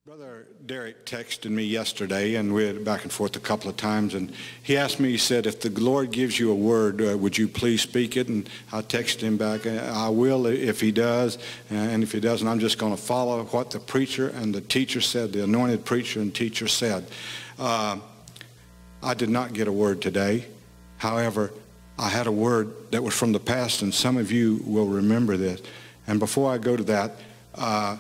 Brother Derek texted me yesterday, and we had back and forth a couple of times, and he asked me, he said, if the Lord gives you a word, would you please speak it? And I texted him back, I will if he does, and if he doesn't, I'm just going to follow what the preacher and the teacher said, the anointed preacher and teacher said. I did not get a word today. However, I had a word that was from the past, and some of you will remember this. And before I go to that,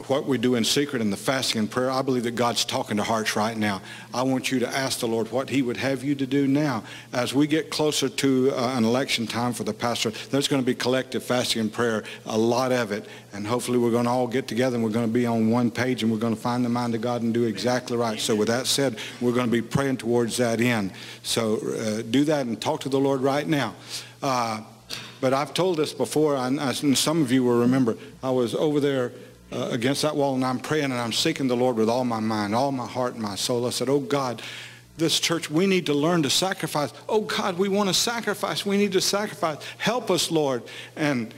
what we do in secret in the fasting and prayer, I believe that God's talking to hearts right now. I want you to ask the Lord what he would have you to do now. As we get closer to an election time for the pastor, there's going to be collective fasting and prayer, a lot of it. And hopefully we're going to all get together and we're going to be on one page and we're going to find the mind of God and do exactly right. So with that said, we're going to be praying towards that end. So do that and talk to the Lord right now. But I've told this before, and some of you will remember, I was over there against that wall, and I'm praying and I'm seeking the Lord with all my mind, all my heart and my soul. I said, oh God, this church, we need to learn to sacrifice. Oh God, we want to sacrifice. We need to sacrifice. Help us, Lord. And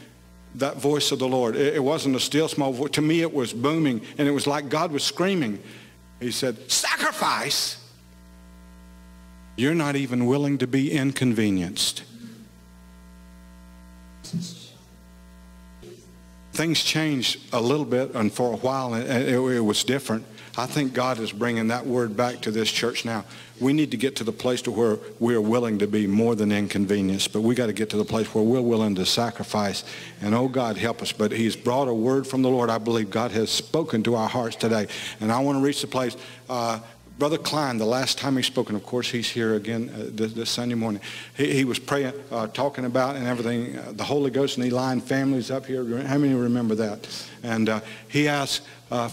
that voice of the Lord, it wasn't a still small voice. To me, it was booming, and it was like God was screaming. He said, sacrifice? You're not even willing to be inconvenienced. Things changed a little bit, and for a while it was different. I think God is bringing that word back to this church now. We need to get to the place to where we're willing to be more than inconvenienced, but we got to get to the place where we're willing to sacrifice. And oh God, help us. But he's brought a word from the Lord. I believe God has spoken to our hearts today. And I want to reach the place. Brother Klein, the last time he spoke, and of course he's here again this Sunday morning, he was praying, talking about and everything, the Holy Ghost and Eli and families up here. How many remember that? And he asked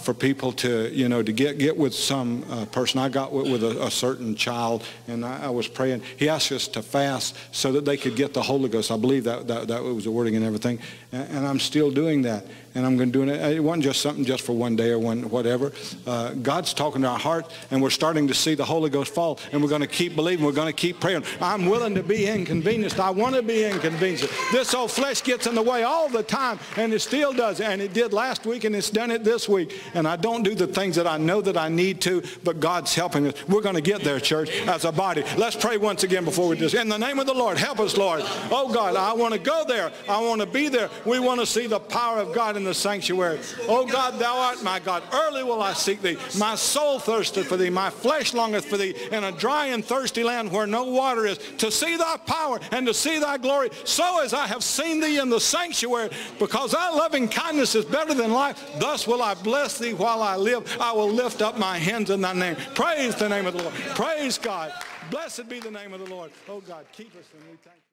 for people to, to get with some person. I got with a certain child, and I was praying. He asked us to fast so that they could get the Holy Ghost. I believe that was the wording and everything. And I'm still doing that. And I'm going to do it. It wasn't just something just for one day or whatever. God's talking to our hearts, and we're starting to see the Holy Ghost fall, and we're going to keep believing. We're going to keep praying. I'm willing to be inconvenienced. I want to be inconvenienced. This old flesh gets in the way all the time, and it still does. And it did last week, and it's done it this week. And I don't do the things that I know that I need to, but God's helping us. We're going to get there, church, as a body. Let's pray once again before we do this. In the name of the Lord, help us, Lord. Oh, God, I want to go there. I want to be there. We want to see the power of God in the sanctuary. Oh God, thou art my God. Early will I seek thee. My soul thirsteth for thee. My flesh longeth for thee in a dry and thirsty land where no water is, to see thy power and to see thy glory, so as I have seen thee in the sanctuary. Because thy loving kindness is better than life, thus will I bless thee while I live. I will lift up my hands in thy name. Praise the name of the Lord. Praise God. Blessed be the name of the Lord. Oh God, keep us, and we thank you.